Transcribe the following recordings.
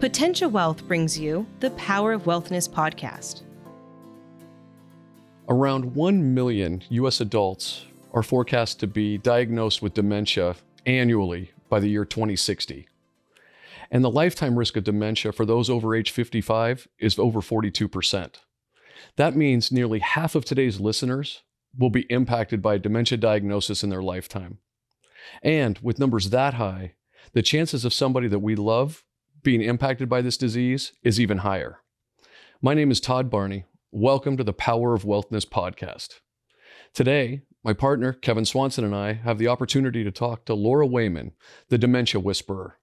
Potentia Wealth brings you the Power of Wealthness podcast. Around 1 million U.S. adults are forecast to be diagnosed with dementia annually by the year 2060. And the lifetime risk of dementia for those over age 55 is over 42%. That means nearly half of today's listeners will be impacted by a dementia diagnosis in their lifetime. And with numbers that high, the chances of somebody that we love being impacted by this disease is even higher. My name is Todd Barney. Welcome to the Power of Wealthness podcast. Today, my partner, Kevin Swanson, and I have the opportunity to talk to Laura Wayman, the Dementia Whisperer.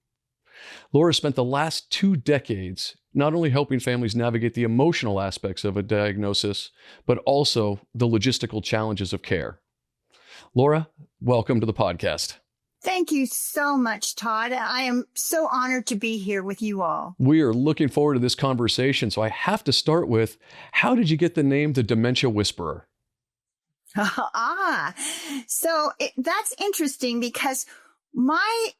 Laura spent the last 2 decades not only helping families navigate the emotional aspects of a diagnosis, but also the logistical challenges of care. Laura, welcome to the podcast. Thank you so much, Todd. I am so honored to be here with you all. We are looking forward to this conversation. So I have to start with, how did you get the name the Dementia Whisperer? That's interesting because my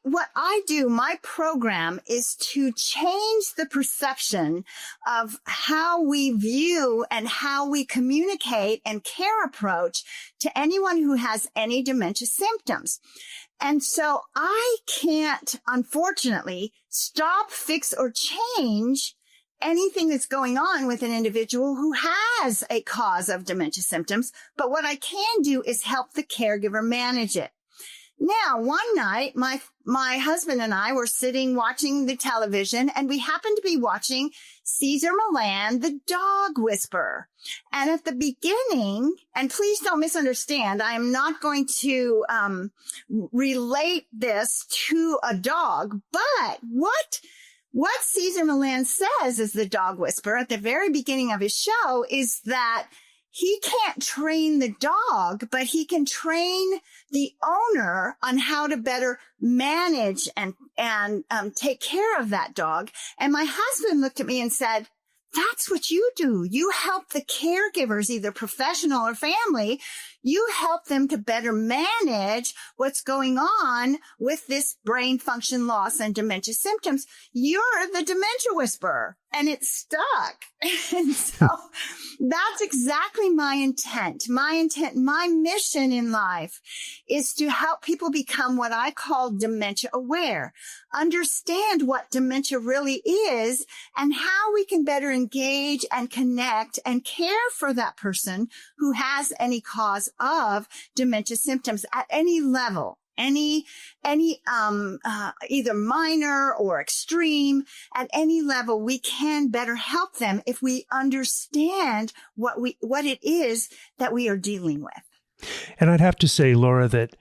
program is to change the perception of how we view and how we communicate and care approach to anyone who has any dementia symptoms. And so I can't, unfortunately, stop, fix, or change anything that's going on with an individual who has a cause of dementia symptoms. But what I can do is help the caregiver manage it. Now, one night, my husband and I were sitting watching the television, and we happened to be watching Cesar Millan, the dog whisperer. And at the beginning, and please don't misunderstand, I am not going to relate this to a dog, but what Cesar Millan says as the dog whisperer at the very beginning of his show is that he can't train the dog, but he can train the owner on how to better manage and take care of that dog. And my husband looked at me and said, "That's what you do. You help the caregivers, either professional or family. You help them to better manage what's going on with this brain function loss and dementia symptoms. You're the dementia whisperer." And it stuck. And so that's exactly my intent. My mission in life is to help people become what I call dementia aware, understand what dementia really is and how we can better engage and connect and care for that person who has any cause of dementia symptoms at any level. Either minor or extreme, at any level, we can better help them if we understand what it is that we are dealing with. And I'd have to say, Laura, that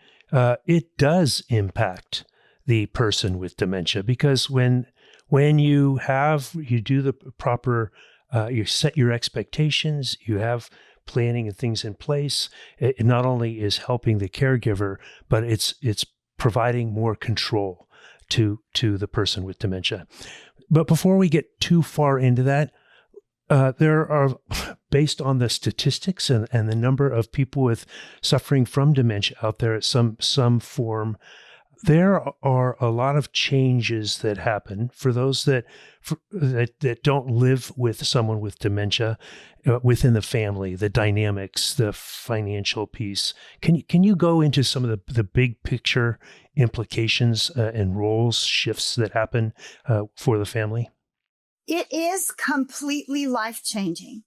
it does impact the person with dementia, because when you do the proper, you set your expectations, you have planning and things in place, it not only is helping the caregiver, but it's providing more control to the person with dementia. But before we get too far into that, there are, based on the statistics and the number of people suffering from dementia out there at some form, there are a lot of changes that happen for those that don't live with someone with dementia within the family, the dynamics, the financial piece. Can you go into some of the big picture implications and roles shifts that happen for the family? It is completely life-changing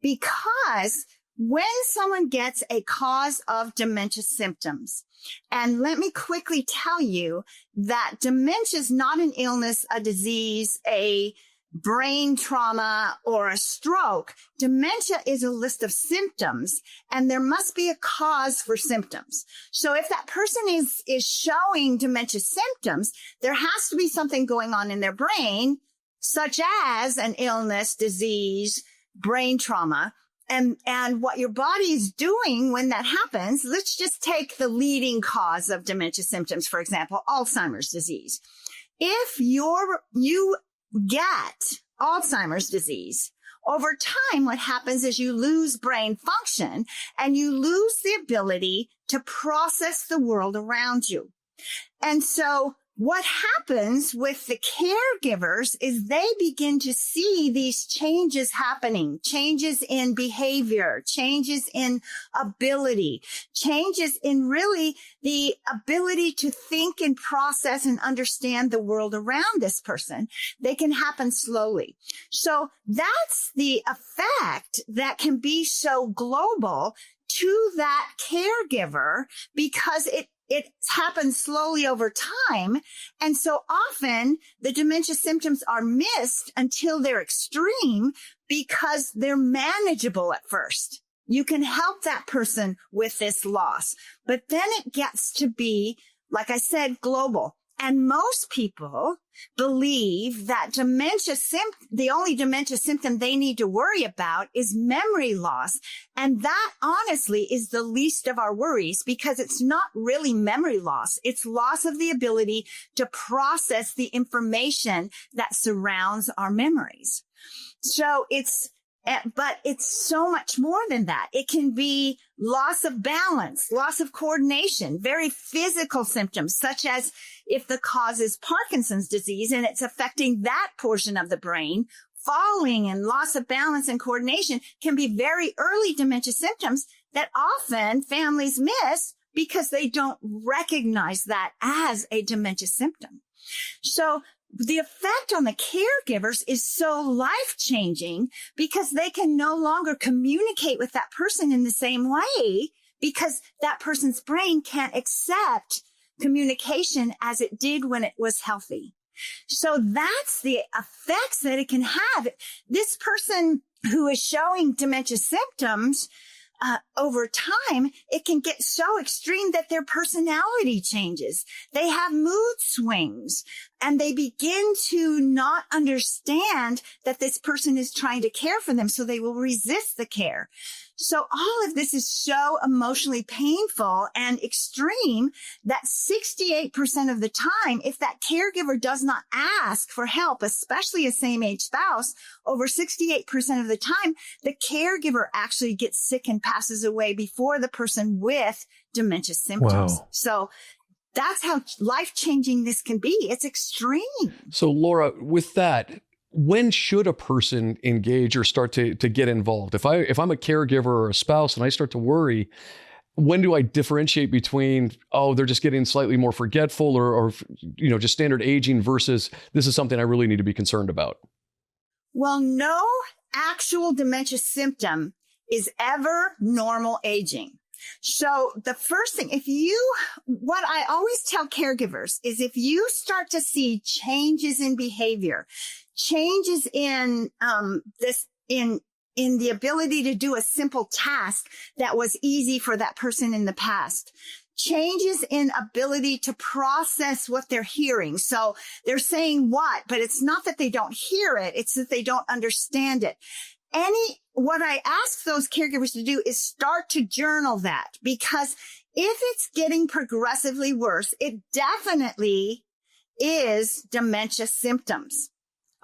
because when someone gets a cause of dementia symptoms, and let me quickly tell you that dementia is not an illness, a disease, a brain trauma, or a stroke. Dementia is a list of symptoms, and there must be a cause for symptoms. So if that person is showing dementia symptoms, there has to be something going on in their brain, such as an illness, disease, brain trauma. And what your body is doing when that happens, let's just take the leading cause of dementia symptoms, for example, Alzheimer's disease. If you get Alzheimer's disease, over time, what happens is you lose brain function and you lose the ability to process the world around you. And so what happens with the caregivers is they begin to see these changes happening, changes in behavior, changes in ability, changes in really the ability to think and process and understand the world around this person. They can happen slowly. So that's the effect that can be so global to that caregiver because it happens slowly over time. And so often the dementia symptoms are missed until they're extreme because they're manageable at first. You can help that person with this loss, but then it gets to be, like I said, global. And most people believe that the only dementia symptom they need to worry about is memory loss. And that honestly is the least of our worries because it's not really memory loss. It's loss of the ability to process the information that surrounds our memories. But it's so much more than that. It can be loss of balance, loss of coordination, very physical symptoms, such as if the cause is Parkinson's disease and it's affecting that portion of the brain, falling and loss of balance and coordination can be very early dementia symptoms that often families miss because they don't recognize that as a dementia symptom. So the effect on the caregivers is so life-changing because they can no longer communicate with that person in the same way because that person's brain can't accept communication as it did when it was healthy. So that's the effects that it can have. This person who is showing dementia symptoms over time, it can get so extreme that their personality changes. They have mood swings and they begin to not understand that this person is trying to care for them. So they will resist the care. So all of this is so emotionally painful and extreme that 68% of the time, if that caregiver does not ask for help, especially a same-age spouse, over 68% of the time, the caregiver actually gets sick and passes away before the person with dementia symptoms. Wow. So that's how life-changing this can be. It's extreme. So Laura, with that, when should a person engage or start to get involved? If I'm a caregiver or a spouse and I start to worry, when do I differentiate between, they're just getting slightly more forgetful or just standard aging versus this is something I really need to be concerned about? Well, no actual dementia symptom is ever normal aging. So the first thing, what I always tell caregivers is if you start to see changes in behavior, changes in the ability to do a simple task that was easy for that person in the past, changes in ability to process what they're hearing. So they're saying what, but it's not that they don't hear it. It's that they don't understand it. What I ask those caregivers to do is start to journal that, because if it's getting progressively worse, it definitely is dementia symptoms.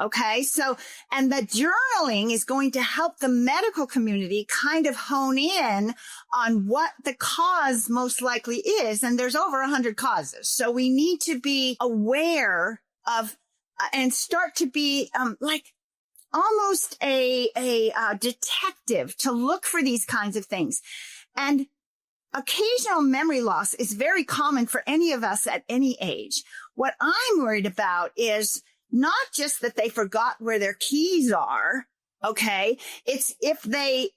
Okay. So, and the journaling is going to help the medical community kind of hone in on what the cause most likely is. And there's over 100 causes. So we need to be aware of, and start to be, almost a detective to look for these kinds of things. And occasional memory loss is very common for any of us at any age. What I'm worried about is not just that they forgot where their keys are. Okay. It's if they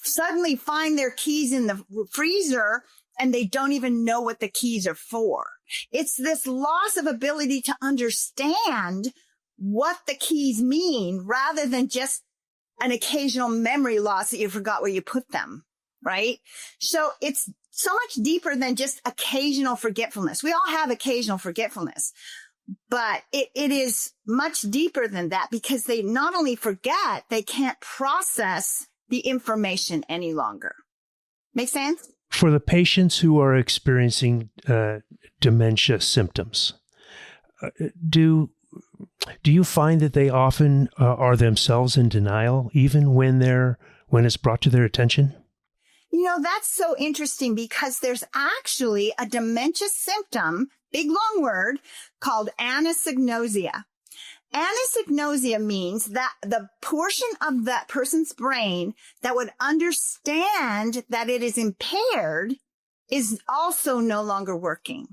suddenly find their keys in the freezer and they don't even know what the keys are for. It's this loss of ability to understand what the keys mean rather than just an occasional memory loss that you forgot where you put them, right? So it's so much deeper than just occasional forgetfulness. We all have occasional forgetfulness, but it is much deeper than that because they not only forget, they can't process the information any longer. Make sense? For the patients who are experiencing dementia symptoms, do you find that they often are themselves in denial, even when it's brought to their attention? That's so interesting because there's actually a dementia symptom big long word called anosognosia. Anosognosia means that the portion of that person's brain that would understand that it is impaired is also no longer working.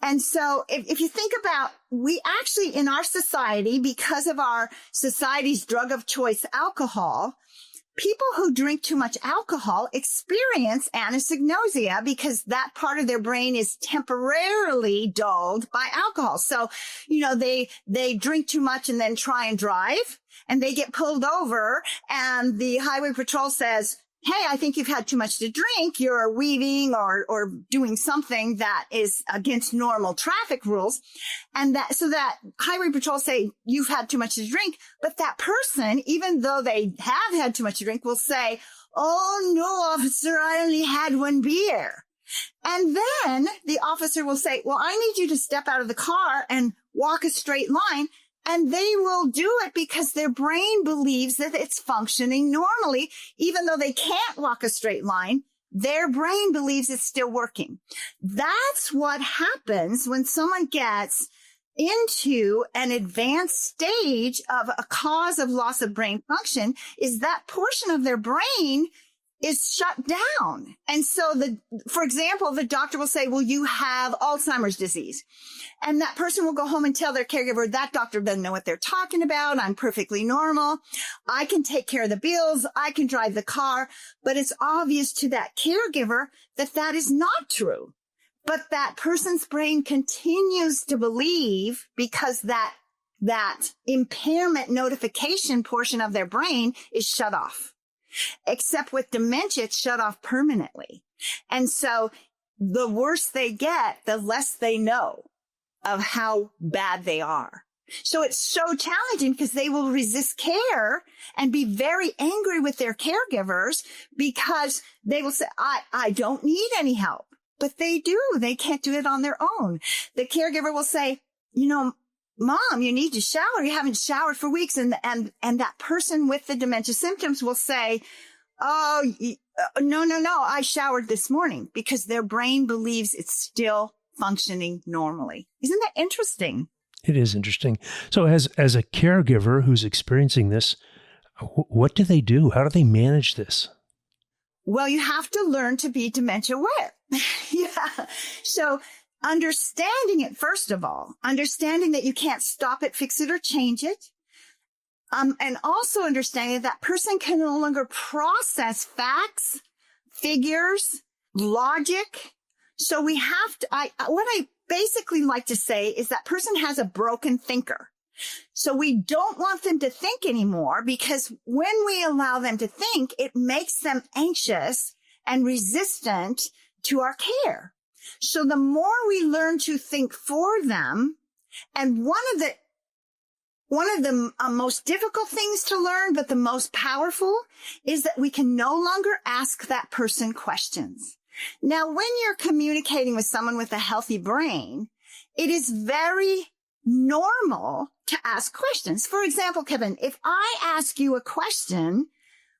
And so if you think about, we actually in our society, because of our society's drug of choice, alcohol, people who drink too much alcohol experience anosognosia because that part of their brain is temporarily dulled by alcohol. So, they drink too much and then try and drive and they get pulled over and the highway patrol says, hey, I think you've had too much to drink. You're weaving or doing something that is against normal traffic rules. And so that highway patrol say you've had too much to drink. But that person, even though they have had too much to drink, will say, oh no, officer, I only had one beer. And then the officer will say, well, I need you to step out of the car and walk a straight line. And they will do it because their brain believes that it's functioning normally. Even though they can't walk a straight line, their brain believes it's still working. That's what happens when someone gets into an advanced stage of a cause of loss of brain function, is that portion of their brain is shut down. And so for example, the doctor will say, well, you have Alzheimer's disease. And that person will go home and tell their caregiver, that doctor doesn't know what they're talking about. I'm perfectly normal. I can take care of the bills. I can drive the car. But it's obvious to that caregiver that that is not true. But that person's brain continues to believe, because that impairment notification portion of their brain is shut off. Except with dementia, it's shut off permanently. And so the worse they get, the less they know of how bad they are. So it's so challenging because they will resist care and be very angry with their caregivers because they will say, I don't need any help. But they do. They can't do it on their own. The caregiver will say, Mom, you need to shower. You haven't showered for weeks. And that person with the dementia symptoms will say, oh, no, I showered this morning, because their brain believes it's still functioning normally. Isn't that interesting? It is interesting. So as a caregiver who's experiencing this, what do they do? How do they manage this? Well, you have to learn to be dementia aware. Yeah. So understanding it, first of all, understanding that you can't stop it, fix it, or change it. And also understanding that person can no longer process facts, figures, logic. So we have to, what I basically like to say is that person has a broken thinker. So we don't want them to think anymore, because when we allow them to think, it makes them anxious and resistant to our care. So the more we learn to think for them, and one of the most difficult things to learn, but the most powerful, is that we can no longer ask that person questions. Now, when you're communicating with someone with a healthy brain, it is very normal to ask questions. For example, Kevin, if I ask you a question,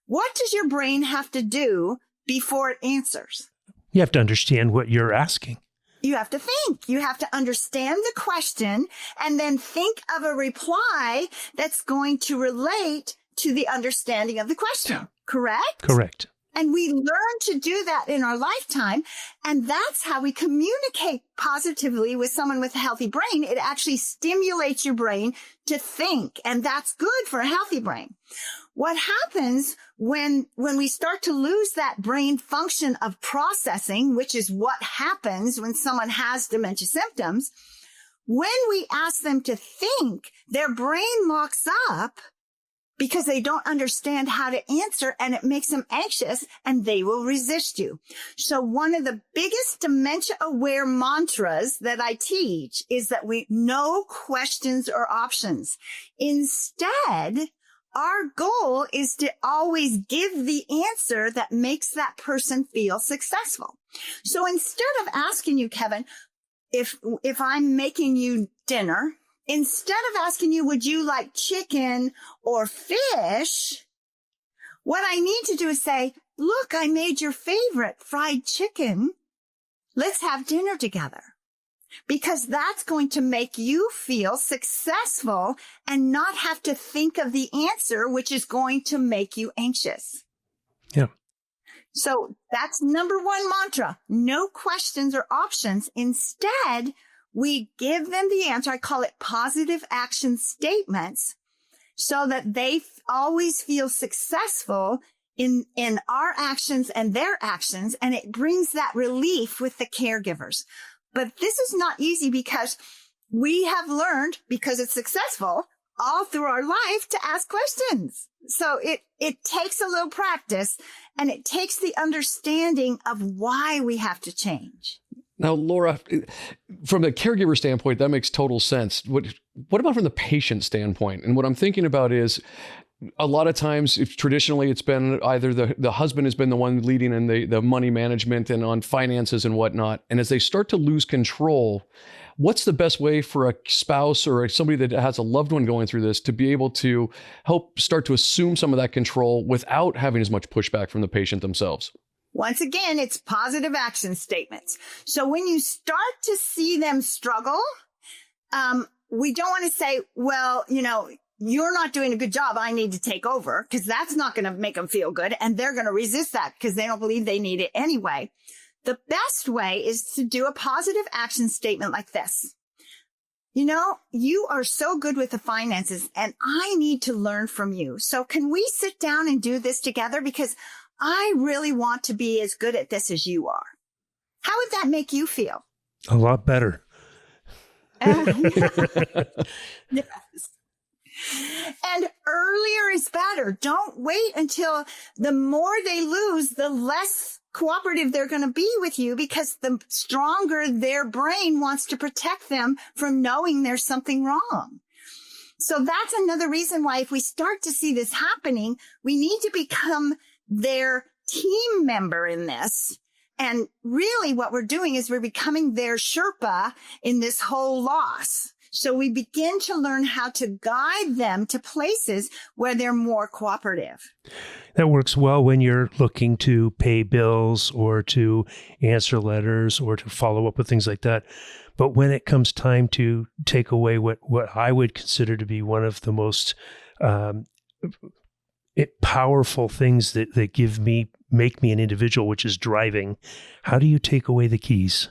what does your brain have to do before it answers? You have to understand what you're asking. You have to think. You have to understand the question and then think of a reply that's going to relate to the understanding of the question. Correct? Correct. And we learn to do that in our lifetime. And that's how we communicate positively with someone with a healthy brain. It actually stimulates your brain to think. And that's good for a healthy brain. What happens when we start to lose that brain function of processing, which is what happens when someone has dementia symptoms, when we ask them to think, their brain locks up because they don't understand how to answer, and it makes them anxious, and they will resist you. So one of the biggest dementia-aware mantras that I teach is that no questions or options. Instead, our goal is to always give the answer that makes that person feel successful. So instead of asking you, Kevin, if I'm making you dinner, instead of asking you, would you like chicken or fish? What I need to do is say, look, I made your favorite fried chicken. Let's have dinner together. because that's going to make you feel successful and not have to think of the answer, which is going to make you anxious. Yeah. So that's number one mantra. No questions or options. Instead, we give them the answer. I call it positive action statements so that they always feel successful in our actions and their actions. And it brings that relief with the caregivers. But this is not easy because we have learned, because it's successful, all through our life to ask questions. So it takes a little practice, and it takes the understanding of why we have to change. Now, Laura, from the caregiver standpoint, that makes total sense. What about from the patient standpoint? And what I'm thinking about is, a lot of times, if traditionally it's been either the husband has been the one leading in the money management and on finances and whatnot. And as they start to lose control, what's the best way for a spouse or somebody that has a loved one going through this to be able to help start to assume some of that control without having as much pushback from the patient themselves? Once again, it's positive action statements. So when you start to see them struggle, we don't want to say, well, you're not doing a good job. I need to take over, because that's not going to make them feel good. And they're going to resist that because they don't believe they need it anyway. The best way is to do a positive action statement like this. You are so good with the finances, and I need to learn from you. So can we sit down and do this together? Because I really want to be as good at this as you are. How would that make you feel? A lot better. Yes. And earlier is better. Don't wait until the more they lose, the less cooperative they're going to be with you, because the stronger their brain wants to protect them from knowing there's something wrong. So that's another reason why, if we start to see this happening, we need to become their team member in this. And really what we're doing is we're becoming their Sherpa in this whole loss. So we begin to learn how to guide them to places where they're more cooperative. That works well when you're looking to pay bills or to answer letters or to follow up with things like that. But when it comes time to take away what I would consider to be one of the most powerful things that make me an individual, which is driving, how do you take away the keys?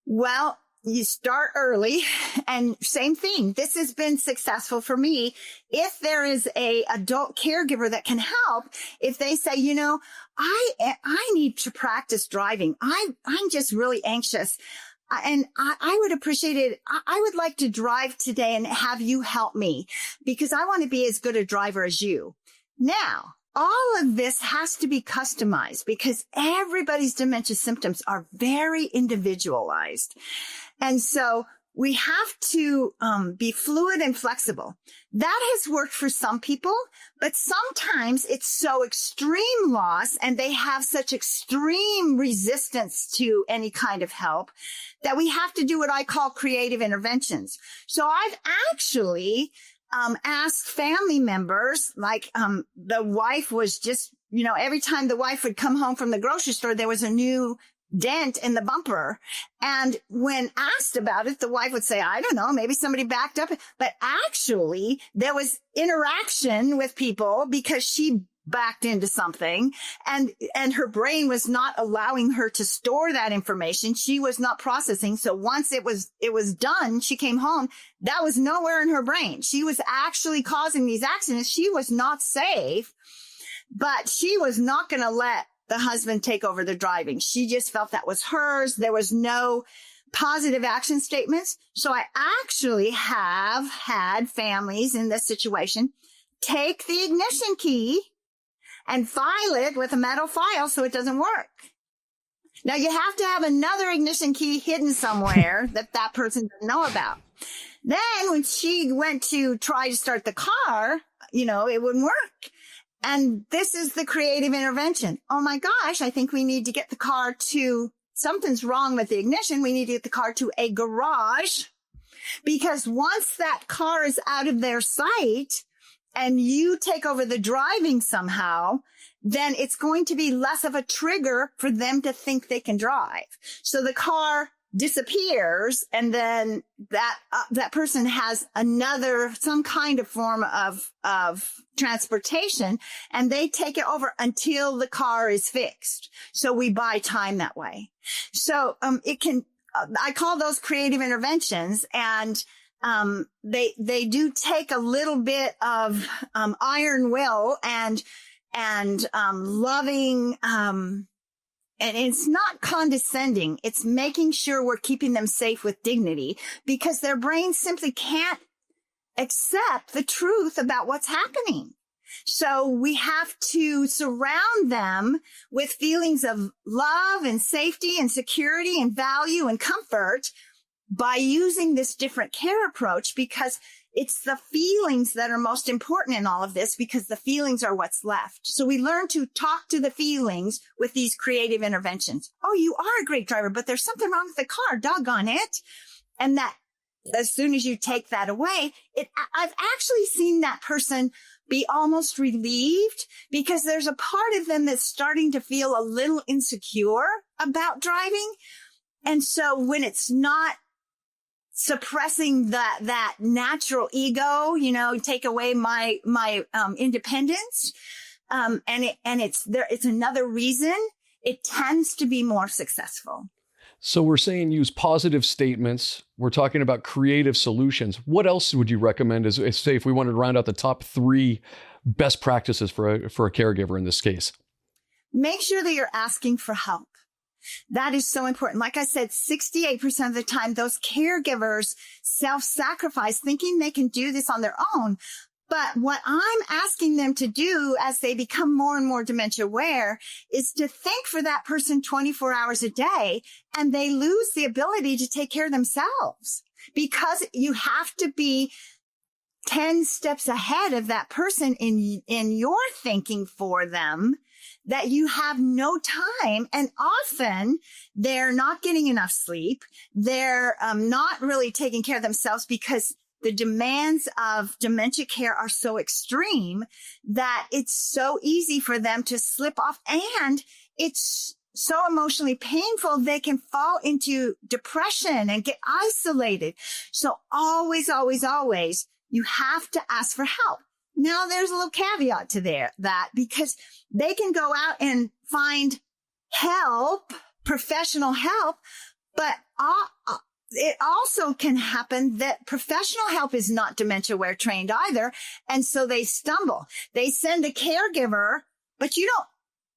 Well, you start early, and same thing. This has been successful for me. If there is a adult caregiver that can help, if they say, I need to practice driving. I'm just really anxious. And I would appreciate it. I would like to drive today and have you help me, because I want to be as good a driver as you. Now, all of this has to be customized, because everybody's dementia symptoms are very individualized. And so we have to be fluid and flexible. That has worked for some people, but sometimes it's so extreme loss and they have such extreme resistance to any kind of help that we have to do what I call creative interventions. So I've actually asked family members, like the wife was just, every time the wife would come home from the grocery store, there was a new dent in the bumper. And when asked about it, the wife would say, I don't know, maybe somebody backed up. But actually, there was interaction with people because she backed into something, and her brain was not allowing her to store that information. She was not processing. So once it was done, she came home, that was nowhere in her brain. She was actually causing these accidents. She was not safe, but she was not going to let the husband take over the driving. She just felt that was hers. There was no positive action statements. So I actually have had families in this situation take the ignition key and file it with a metal file so it doesn't work. Now, you have to have another ignition key hidden somewhere that person doesn't know about. Then when she went to try to start the car, it wouldn't work. And this is the creative intervention. Oh my gosh, I think we need to get the car to, something's wrong with the ignition. We need to get the car to a garage, because once that car is out of their sight and you take over the driving somehow, then it's going to be less of a trigger for them to think they can drive. So the car disappears, and then that person has some kind of form of transportation, and they take it over until the car is fixed. So we buy time that way. So I call those creative interventions, and they do take a little bit of iron will and loving. And it's not condescending. It's making sure we're keeping them safe with dignity, because their brains simply can't accept the truth about what's happening. So we have to surround them with feelings of love and safety and security and value and comfort by using this different care approach, because it's the feelings that are most important in all of this, because the feelings are what's left. So we learn to talk to the feelings with these creative interventions. Oh, you are a great driver, but there's something wrong with the car. Doggone it. And that as soon as you take that away, I've actually seen that person be almost relieved, because there's a part of them that's starting to feel a little insecure about driving. And so when it's not suppressing that natural ego, take away my independence. And it's another reason it tends to be more successful. So we're saying use positive statements. We're talking about creative solutions. What else would you recommend as say, if we wanted to round out the top 3 best practices for a caregiver in this case? Make sure that you're asking for help. That is so important. Like I said, 68% of the time, those caregivers self-sacrifice, thinking they can do this on their own. But what I'm asking them to do as they become more and more dementia aware is to think for that person 24 hours a day, and they lose the ability to take care of themselves, because you have to be 10 steps ahead of that person in your thinking for them, that you have no time. And often they're not getting enough sleep. They're not really taking care of themselves, because the demands of dementia care are so extreme that it's so easy for them to slip off, and it's so emotionally painful they can fall into depression and get isolated. So always, always, always, you have to ask for help. Now there's a little caveat to that, because they can go out and find help, professional help, but it also can happen that professional help is not dementia aware trained either. And so they stumble. They send a caregiver, but you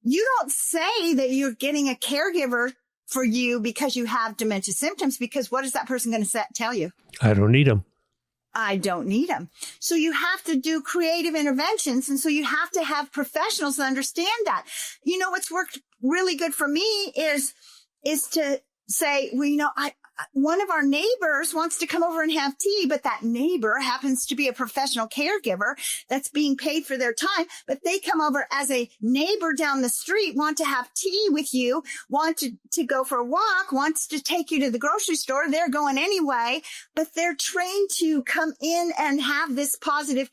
don't say that you're getting a caregiver for you because you have dementia symptoms, because what is that person going to tell you? I don't need them. I don't need them. So you have to do creative interventions. And so you have to have professionals that understand that. What's worked really good for me is to say, well, one of our neighbors wants to come over and have tea, but that neighbor happens to be a professional caregiver that's being paid for their time, but they come over as a neighbor down the street, want to have tea with you, want to go for a walk, wants to take you to the grocery store. They're going anyway, but they're trained to come in and have this positive,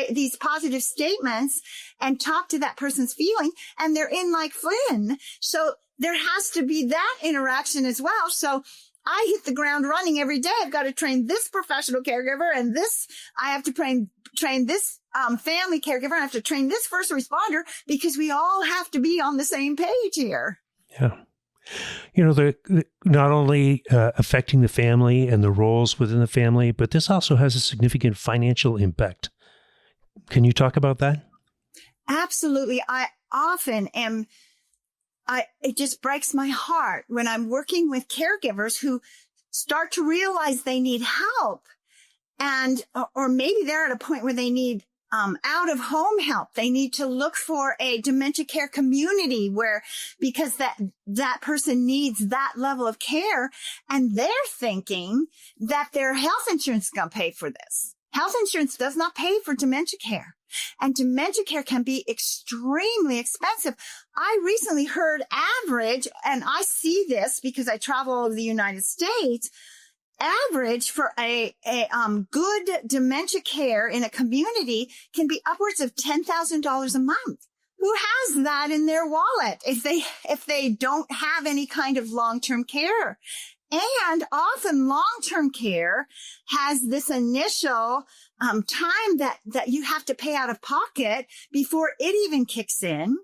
these positive statements and talk to that person's feeling, and they're in like Flynn. So there has to be that interaction as well. So I hit the ground running every day. I've got to train this professional caregiver, and I have to train this family caregiver. I have to train this first responder, because we all have to be on the same page here. Yeah. The not only affecting the family and the roles within the family, but this also has a significant financial impact. Can you talk about that? Absolutely. I often am. It just breaks my heart when I'm working with caregivers who start to realize they need help, or maybe they're at a point where they need out of home help. They need to look for a dementia care community because that person needs that level of care, and they're thinking that their health insurance is going to pay for this. Health insurance does not pay for dementia care. And dementia care can be extremely expensive. I recently heard average, and I see this because I travel all over the United States, average for a good dementia care in a community can be upwards of $10,000 a month. who has that in their wallet if they don't have any kind of long-term care. And often long-term care has this initial time that you have to pay out of pocket before it even kicks in.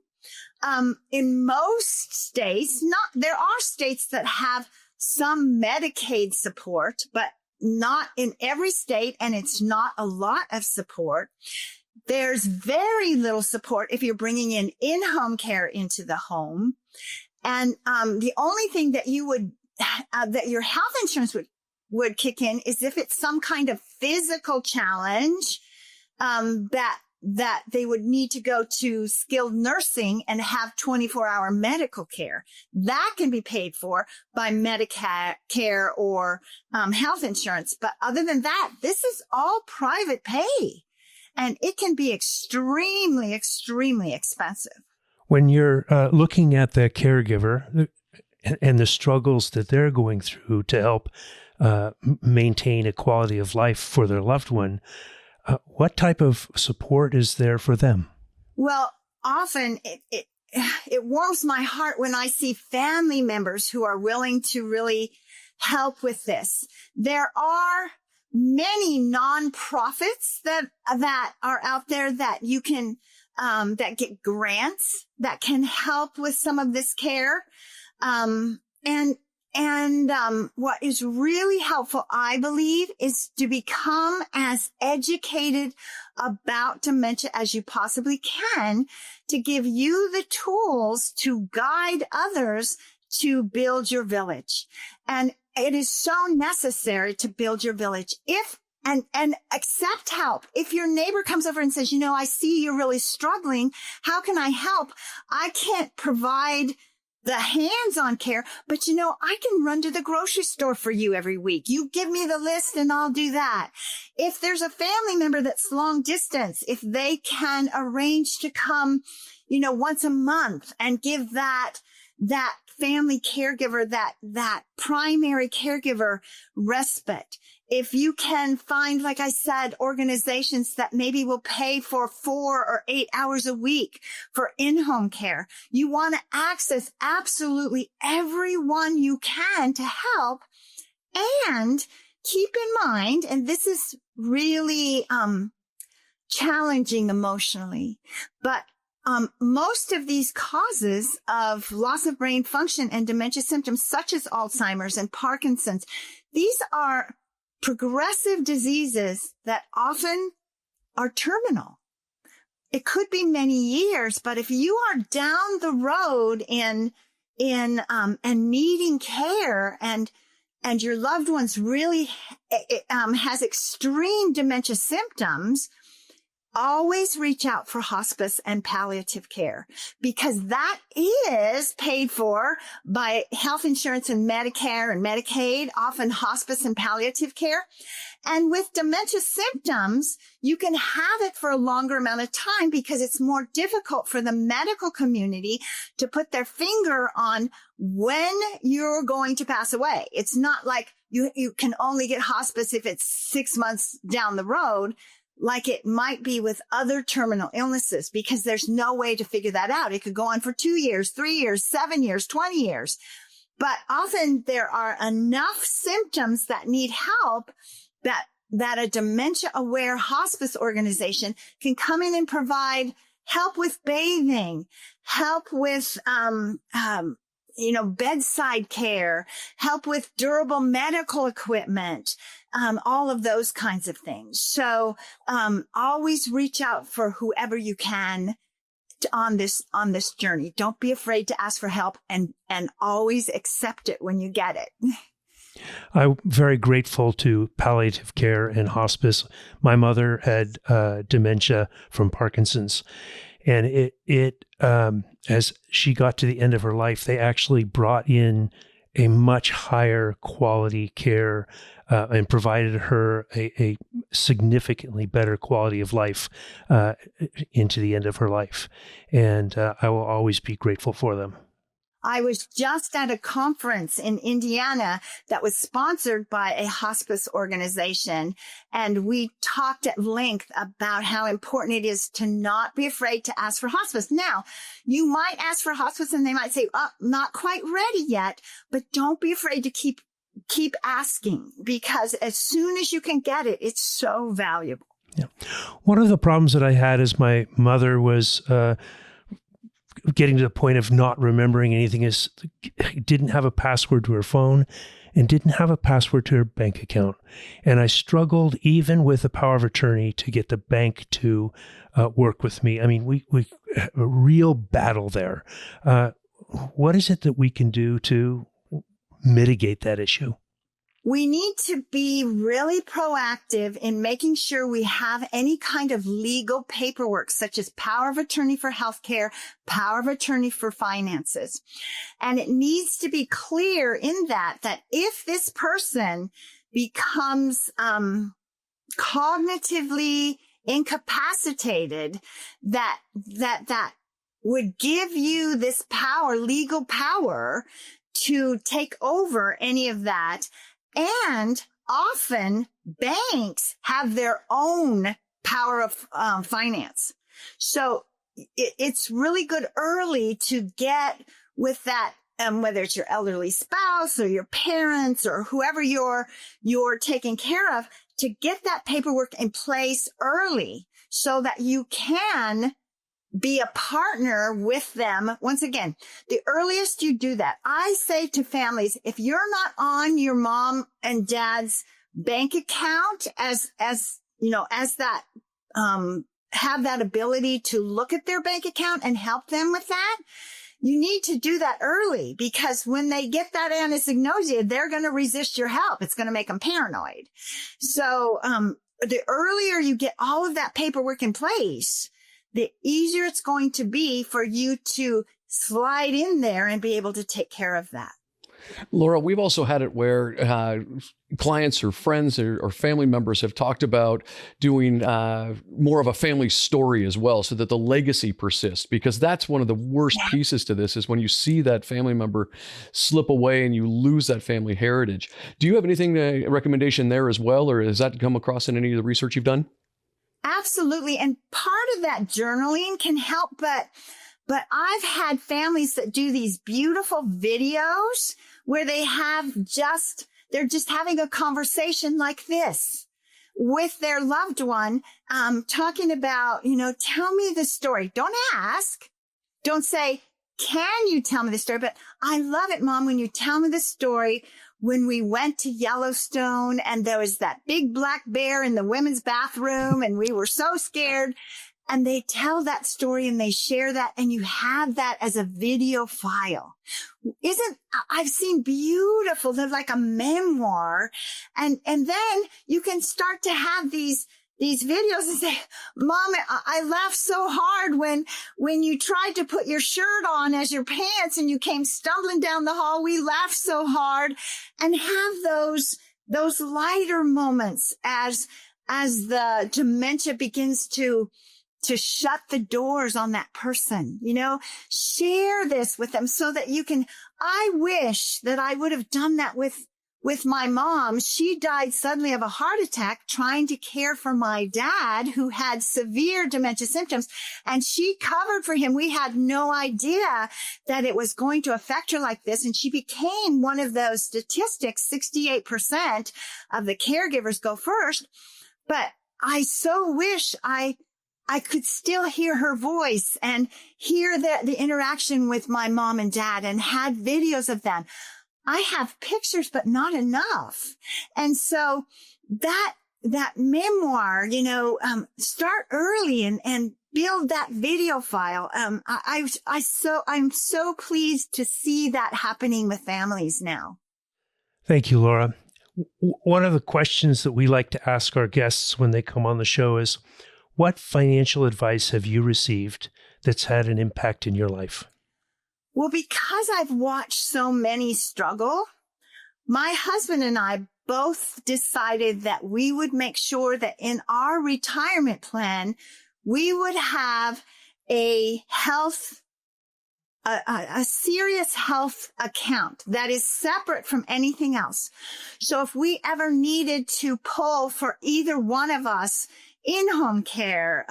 In most states, there are states that have some Medicaid support, but not in every state, and it's not a lot of support. There's very little support if you're bringing in-home care into the home. And the only thing that you would that your health insurance would kick in is if it's some kind of physical challenge that they would need to go to skilled nursing and have 24-hour medical care. That can be paid for by Medicare or health insurance. But other than that, this is all private pay, and it can be extremely, extremely expensive. When you're looking at the caregiver and the struggles that they're going through to help maintain a quality of life for their loved one, what type of support is there for them? Well, often it warms my heart when I see family members who are willing to really help with this. There are many nonprofits that are out there that you can that get grants that can help with some of this care. What is really helpful, I believe, is to become as educated about dementia as you possibly can, to give you the tools to guide others to build your village. And it is so necessary to build your village. And accept help. If your neighbor comes over and says, I see you're really struggling. How can I help? I can't provide the hands-on care, but I can run to the grocery store for you every week. You give me the list and I'll do that. If there's a family member that's long distance, if they can arrange to come, once a month and give that family caregiver, that primary caregiver respite. If you can find, like I said, organizations that maybe will pay for 4 or 8 hours a week for in-home care, you want to access absolutely everyone you can to help. And keep in mind, and this is really challenging emotionally, but most of these causes of loss of brain function and dementia symptoms, such as Alzheimer's and Parkinson's, these are progressive diseases that often are terminal. It could be many years, but if you are down the road and needing care and your loved one's really has extreme dementia symptoms, always reach out for hospice and palliative care, because that is paid for by health insurance and Medicare and Medicaid, often hospice and palliative care. And with dementia symptoms, you can have it for a longer amount of time because it's more difficult for the medical community to put their finger on when you're going to pass away. It's not like you can only get hospice if it's 6 months down the road, like it might be with other terminal illnesses, because there's no way to figure that out. It could go on for 2 years, 3 years, 7 years, 20 years. But often there are enough symptoms that need help that a dementia-aware hospice organization can come in and provide help with bathing, help with bedside care, help with durable medical equipment, all of those kinds of things. So, always reach out for whoever you can on this journey. Don't be afraid to ask for help, and always accept it when you get it. I'm very grateful to palliative care and hospice. My mother had dementia from Parkinson's, and it as she got to the end of her life, they actually brought in a much higher quality care and provided her a significantly better quality of life into the end of her life. And I will always be grateful for them. I was just at a conference in Indiana that was sponsored by a hospice organization. And we talked at length about how important it is to not be afraid to ask for hospice. Now, you might ask for hospice and they might say, oh, not quite ready yet, but don't be afraid to keep asking, because as soon as you can get it, it's so valuable. Yeah. One of the problems that I had is my mother was getting to the point of not remembering anything, is didn't have a password to her phone and didn't have a password to her bank account. And I struggled even with the power of attorney to get the bank to work with me. I mean, we a real battle there. What is it that we can do to mitigate that issue? We need to be really proactive in making sure we have any kind of legal paperwork, such as power of attorney for healthcare, power of attorney for finances. And it needs to be clear in that if this person becomes cognitively incapacitated, that would give you this power, legal power, to take over any of that. And often banks have their own power of finance. So it's really good early to get with that, whether it's your elderly spouse or your parents or whoever you're taking care of, to get that paperwork in place early so that you can be a partner with them. Once again, the earliest you do that, I say to families, if you're not on your mom and dad's bank account as that, have that ability to look at their bank account and help them with that, you need to do that early, because when they get that anosognosia, they're going to resist your help. It's going to make them paranoid. So, the earlier you get all of that paperwork in place, the easier it's going to be for you to slide in there and be able to take care of that. Laura, we've also had it where clients or friends or family members have talked about doing more of a family story as well, so that the legacy persists, because that's one of the worst pieces to this, is when you see that family member slip away and you lose that family heritage. Do you have anything, a recommendation there as well, or has that come across in any of the research you've done? Absolutely. And part of that journaling can help, but I've had families that do these beautiful videos where they're just having a conversation like this with their loved one, talking about, tell me the story. Don't ask. Don't say, can you tell me the story? But I love it, Mom, when you tell me the story when we went to Yellowstone and there was that big black bear in the women's bathroom and we were so scared. And they tell that story and they share that, and you have that as a video file. I've seen beautiful, they're like a memoir. And then you can start to have these videos and say, Mom, I laughed so hard when you tried to put your shirt on as your pants and you came stumbling down the hall. We laughed so hard, and have those lighter moments as the dementia begins to shut the doors on that person. Share this with them so that you can. I wish that I would have done that with my mom. She died suddenly of a heart attack trying to care for my dad, who had severe dementia symptoms, and she covered for him. We had no idea that it was going to affect her like this. And she became one of those statistics, 68% of the caregivers go first. But I so wish I could still hear her voice and hear the interaction with my mom and dad, and had videos of them. I have pictures, but not enough. And so that memoir, start early and build that video file. I'm so pleased to see that happening with families now. Thank you, Laura. One of the questions that we like to ask our guests when they come on the show is, what financial advice have you received that's had an impact in your life? Well, because I've watched so many struggle, my husband and I both decided that we would make sure that in our retirement plan, we would have a health a serious health account that is separate from anything else. So if we ever needed to pull for either one of us in-home care,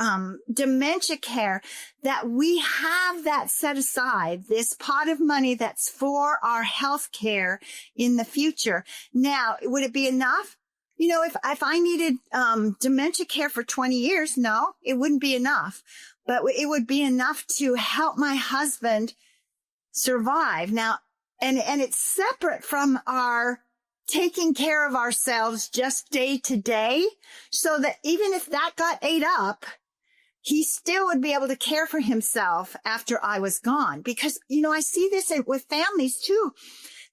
dementia care, that we have that set aside, this pot of money that's for our health care in the future. Now, would it be enough? You know, if I needed dementia care for 20 years, no, it wouldn't be enough. But it would be enough to help my husband survive. Now, and it's separate from our taking care of ourselves just day to day, so that even if that got ate up, he still would be able to care for himself after I was gone. Because, you know, I see this with families too.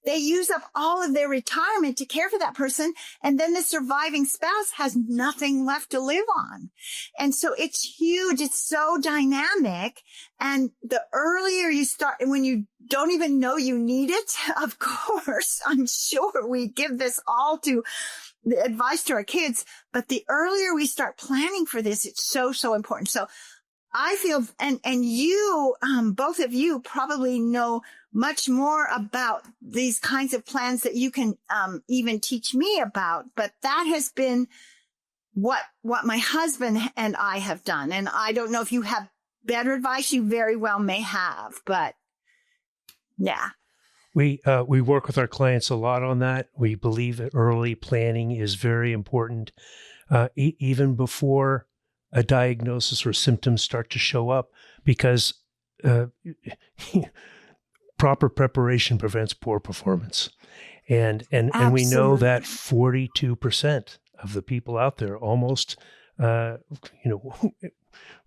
They use up all of their retirement to care for that person, and then the surviving spouse has nothing left to live on. And so it's huge. It's so dynamic. And the earlier you start, when you don't even know you need it, of course, I'm sure we give this all to the advice to our kids, but the earlier we start planning for this, it's so, so important. So I feel, and you, both of you probably know much more about these kinds of plans that you can even teach me about. But that has been what my husband and I have done. And I don't know if you have better advice. You very well may have, but yeah. We work with our clients a lot on that. We believe that early planning is very important, even before a diagnosis or symptoms start to show up, because proper preparation prevents poor performance. And we know that 42% of the people out there, almost,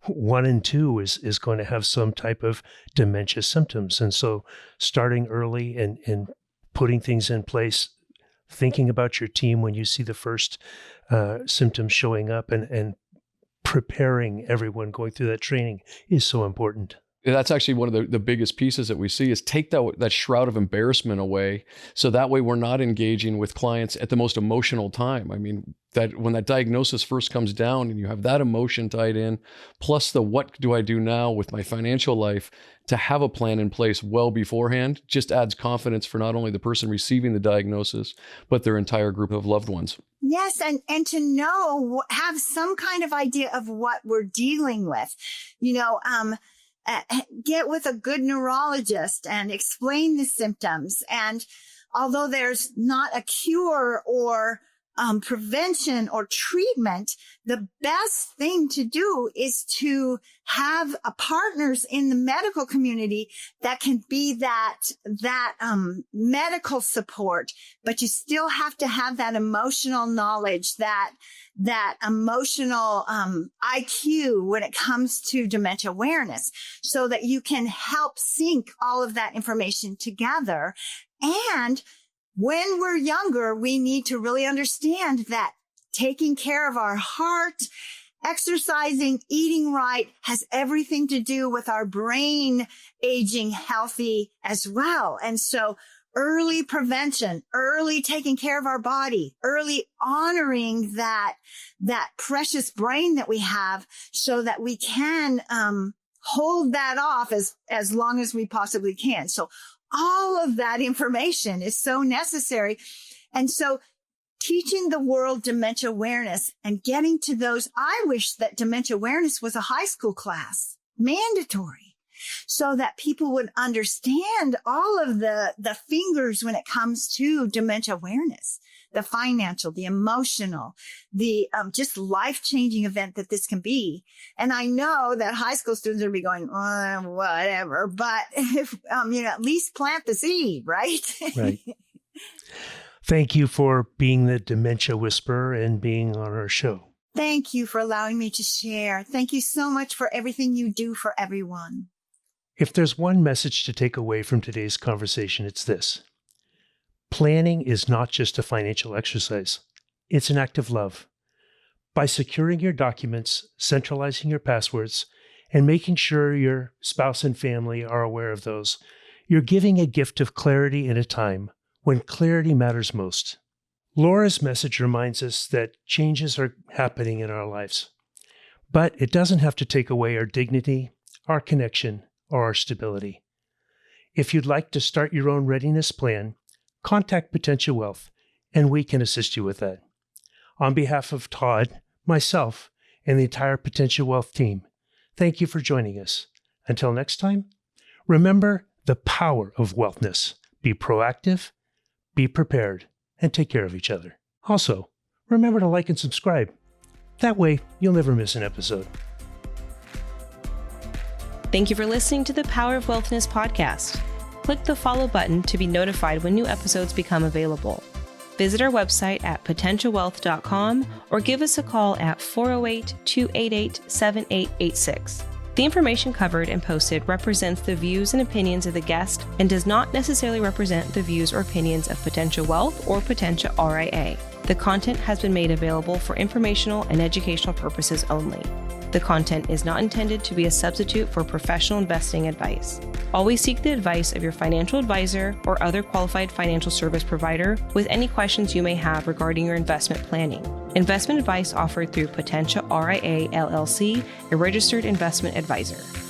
1 in 2 is going to have some type of dementia symptoms. And so starting early and putting things in place, thinking about your team when you see the first symptoms showing up, and preparing everyone going through that training is so important. That's actually one of the biggest pieces that we see, is take that shroud of embarrassment away. So that way we're not engaging with clients at the most emotional time. I mean, that when that diagnosis first comes down and you have that emotion tied in, plus the what do I do now with my financial life, to have a plan in place well beforehand just adds confidence for not only the person receiving the diagnosis, but their entire group of loved ones. Yes. And to know, have some kind of idea of what we're dealing with, get with a good neurologist and explain the symptoms. And although there's not a cure or prevention or treatment, the best thing to do is to have partners in the medical community that can be that medical support, but you still have to have that emotional knowledge, that emotional IQ when it comes to dementia awareness, so that you can help sync all of that information together. And when we're younger, we need to really understand that taking care of our heart, exercising, eating right has everything to do with our brain aging healthy as well. And so early prevention, early taking care of our body, early honoring that precious brain that we have, so that we can hold that off as long as we possibly can. So all of that information is so necessary. And so teaching the world dementia awareness and getting to those, I wish that dementia awareness was a high school class, mandatory, so that people would understand all of the fingers when it comes to dementia awareness, the financial, the emotional, the just life-changing event that this can be. And I know that high school students will be going, whatever, but if, at least plant the seed, right? Right. Thank you for being the Dementia Whisperer and being on our show. Thank you for allowing me to share. Thank you so much for everything you do for everyone. If there's one message to take away from today's conversation, it's this. Planning is not just a financial exercise. It's an act of love. By securing your documents, centralizing your passwords, and making sure your spouse and family are aware of those, you're giving a gift of clarity in a time when clarity matters most. Laura's message reminds us that changes are happening in our lives, but it doesn't have to take away our dignity, our connection, or our stability. If you'd like to start your own readiness plan, contact Potentia Wealth, and we can assist you with that. On behalf of Todd, myself, and the entire Potentia Wealth team, thank you for joining us. Until next time, remember the power of wealthness. Be proactive, be prepared, and take care of each other. Also, remember to like and subscribe. That way, you'll never miss an episode. Thank you for listening to the Power of Wealthness podcast. Click the follow button to be notified when new episodes become available. Visit our website at potentiawealth.com or give us a call at 408-288-7886. The information covered and posted represents the views and opinions of the guest and does not necessarily represent the views or opinions of Potentia Wealth or Potentia RIA. The content has been made available for informational and educational purposes only. The content is not intended to be a substitute for professional investing advice. Always seek the advice of your financial advisor or other qualified financial service provider with any questions you may have regarding your investment planning. Investment advice offered through Potentia RIA LLC, a registered investment advisor.